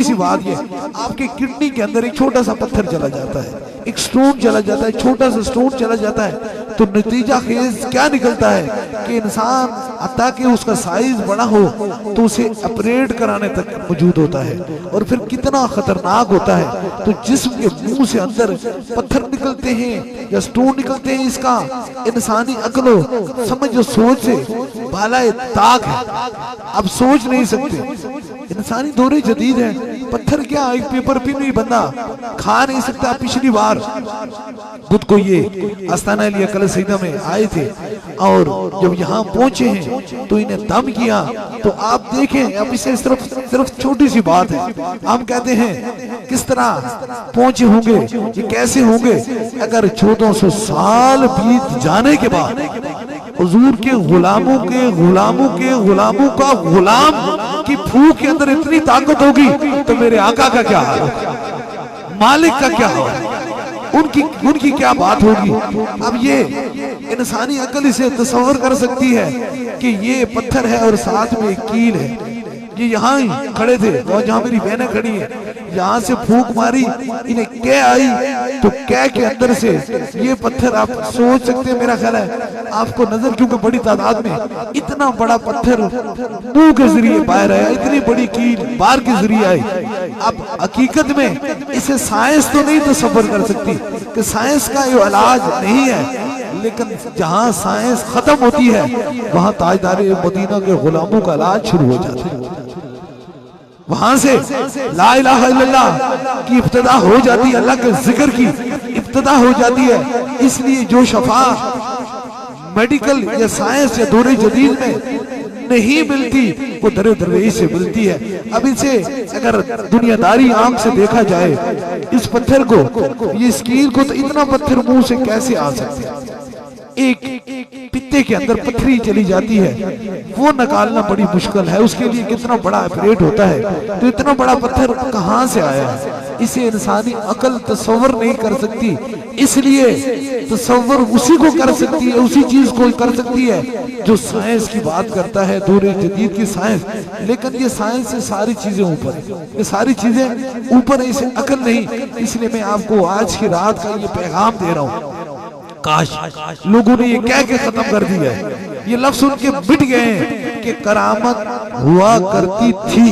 सी बात ये, आपके किडनी के अंदर एक छोटा सा पत्थर चला जाता है, एक स्टोन चला जाता है, छोटा सा स्टोन चला जाता है, तो नतीजा खेज क्या निकलता है कि इंसान ताकि उसका साइज बड़ा हो तो उसे ऑपरेट कराने तक मौजूद होता है। और फिर कितना खतरनाक होता है। तो जिस्म के मुंह से अंदर पत्थर निकलते हैं या स्टोन निकलते हैं, इसका इंसानी अक्लो समझ जो सोच से बालाए ताक है, अब सोच नहीं सकते। इंसानी दौरे जदीद है, पत्थर क्या एक पेपर भी नहीं बंदा खा नहीं सकता। पिछली बार खुद को ये आस्ताना लिया कल सईदा में आए थे और जब यहाँ पहुंचे हैं तो इन्हें दम किया। तो आप देखें, अब इसे सिर्फ छोटी सी बात है, हम कहते हैं किस तरह पहुंचे होंगे, ये कैसे होंगे अगर 1400 साल बीत जाने के बाद हुजूर के गुलामों का गुलाम की फूंक के अंदर इतनी ताकत होगी तो मेरे आका का क्या हाल, मालिक का क्या हाल, उनकी क्या बात होगी। अब ये इंसानी अकल इसे तस्वर कर सकती है कि ये पत्थर है और साथ में कील है। ये यहाँ ही खड़े थे और जहाँ मेरी बहनें खड़ी है, यहाँ से फूंक मारी, इन्हें कै आई तो कै के अंदर से ये पत्थर, आप सोच सकते हैं, मेरा ख्याल है आपको नजर, क्योंकि बड़ी तादाद में इतना बड़ा पत्थर मुंह के जरिए बाहर आया, इतनी बड़ी कील बार के जरिए आई। अब हकीकत में इसे साइंस तो नहीं तस्वर कर सकती कि साइंस का ये इलाज नहीं है, लेकिन जहाँ साइंस खत्म होती है वहाँ ताजदार मदीना के गुलामों का इलाज शुरू हो जाता है। वहां से ला इलाहा इल्लल्लाह की इब्तिदा हो जाती है, अल्लाह के जिक्र की इब्तिदा हो जाती है। इसलिए जो शफा मेडिकल या साइंस या दौरे जदीद में नहीं मिलती वो दरे दरवेश से मिलती है। अब इसे अगर दुनियादारी आंख से देखा जाए, इस पत्थर को, ये स्कील को, तो इतना पत्थर मुंह से कैसे आ सकते हैं। एक पित्ते के अंदर पथरी चली जाती है, वो निकालना बड़ी मुश्किल है, उसके लिए कितना बड़ा ऑपरेट होता है। तो इतना बड़ा पत्थर कहाँ से आया है, इसे इंसानी अकल तस्वर नहीं कर सकती। इसलिए तस्वर उसी को कर सकती है, उसी चीज को कर सकती है जो साइंस की बात करता है, दौरे जदीद की साइंस। लेकिन ये साइंस से सारी चीजें ऊपर है, ये सारी चीजें ऊपर है, इसे अकल नहीं। इसलिए मैं आपको आज की रात का ये पैगाम दे रहा हूँ, काश लोगों ने ये कह के खत्म कर दिया है, ये लफ्ज सुन के मिट गए हैं कि करामत हुआ करती थी।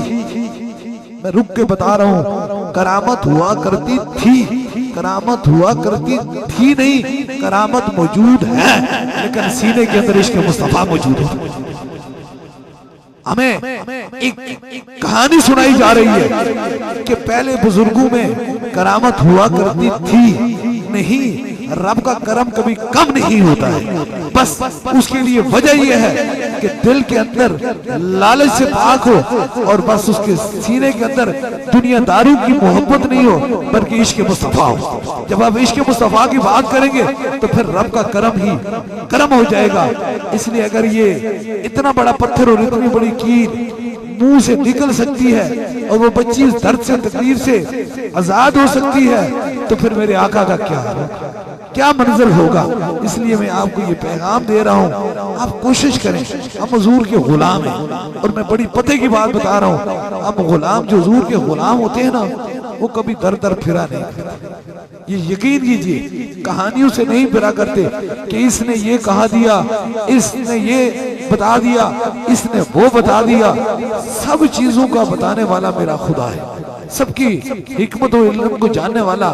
मैं रुक के बता रहा हूँ, करामत हुआ करती थी, करामत हुआ करती थी नहीं, करामत मौजूद है, लेकिन सीने के अंदर इश्क़ मुस्तफा मौजूद है। हमें एक कहानी सुनाई जा रही है कि पहले बुजुर्गों में करामत हुआ करती थी नहीं, रब का करम कभी कम नहीं होता है। बस उसके लिए वजह यह है कि दिल के अंदर लालच से पाक हो और बस उसके सीने के अंदर दुनियादारी की मोहब्बत नहीं हो, बल्कि इश्क़ मुस्तफा हो। जब आप इश्क़ मुस्तफा की बात करेंगे तो फिर रब का करम ही करम हो जाएगा। इसलिए अगर ये इतना बड़ा पत्थर और इतनी बड़ी कील मुंह से निकल सकती है और वो बच्ची इस दर्द से, तकलीफ से आजाद हो सकती है, तो फिर मेरे आका का क्या मंजर होगा। इसलिए मैं आपको ये पैगाम दे रहा हूँ, आप कोशिश करें, हम हुजूर के गुलाम हैं। और मैं बड़ी पते की बात बता रहा हूँ, हम गुलाम, जो हुजूर के गुलाम होते हैं ना, वो कभी दर दर फिरा नहीं करते। ये यकीन कीजिए, कहानियों से नहीं फिरा करते कि इसने ये कहा दिया, इसने ये बता दिया, इसने वो बता दिया। सब चीजों का बताने वाला मेरा खुदा है, सबकी हिकमत और इल्म को जानने वाला,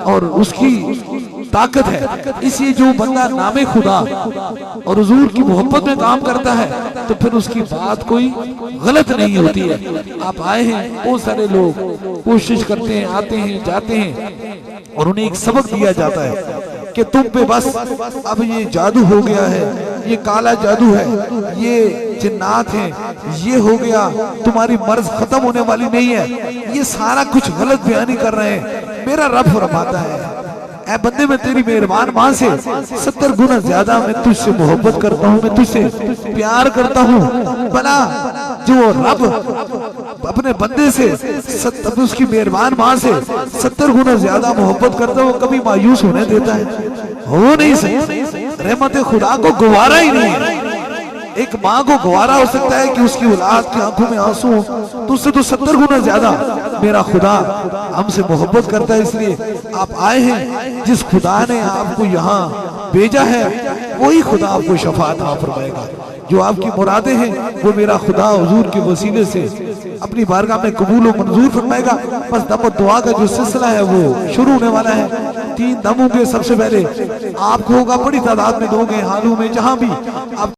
और उसकी ताकत है। इसी जो बंदा नामे खुदा और हुजूर की मोहब्बत में काम करता है तो फिर उसकी बात कोई गलत नहीं होती है। आप आए हैं, बहुत सारे लोग कोशिश करते हैं, आते हैं, जाते हैं, और उन्हें एक सबक दिया जाता है कि तुम पे बस अब ये जादू हो गया है, ये काला जादू है, ये जिन्नात हैं, ये हो गया, तुम्हारी मर्ज खत्म होने वाली नहीं है। ये सारा कुछ गलत बयानी कर रहे हैं। मेरा रब फरमाता है, ऐ बंदे, मैं तेरी मेहरबान मां से 70 गुना ज्यादा मैं तुझसे मोहब्बत करता हूँ, मैं तुझसे प्यार करता हूँ। भला जो रब अपने बंदे से उसकी मेहरबान मां से 70 गुना ज्यादा मोहब्बत करता है, वो कभी मायूस होने देता है? हो नहीं सकता। रहमत खुदा को गवारा ही नहीं है। एक माँ को गवारा हो सकता है कि उसकी औलाद की आंखों में आंसू हो, तो उससे तो 70 गुना ज्यादा मेरा खुदा हमसे मोहब्बत करता है। इसलिए आप आए हैं, जिस खुदा ने आपको यहाँ भेजा है वही खुदा आपको शफाअत अता फरमाएगा। जो आपकी मुरादें हैं वो मेरा खुदा हुजूर के वसीले से अपनी बारगाह में कबूल और मंजूर फरमाएगा। बस दम दुआ का जो सिलसिला है वो शुरू होने वाला है। 3 दम होंगे। सबसे पहले आपको होगा, बड़ी तादाद में लोग हैं हालों में, जहां भी आप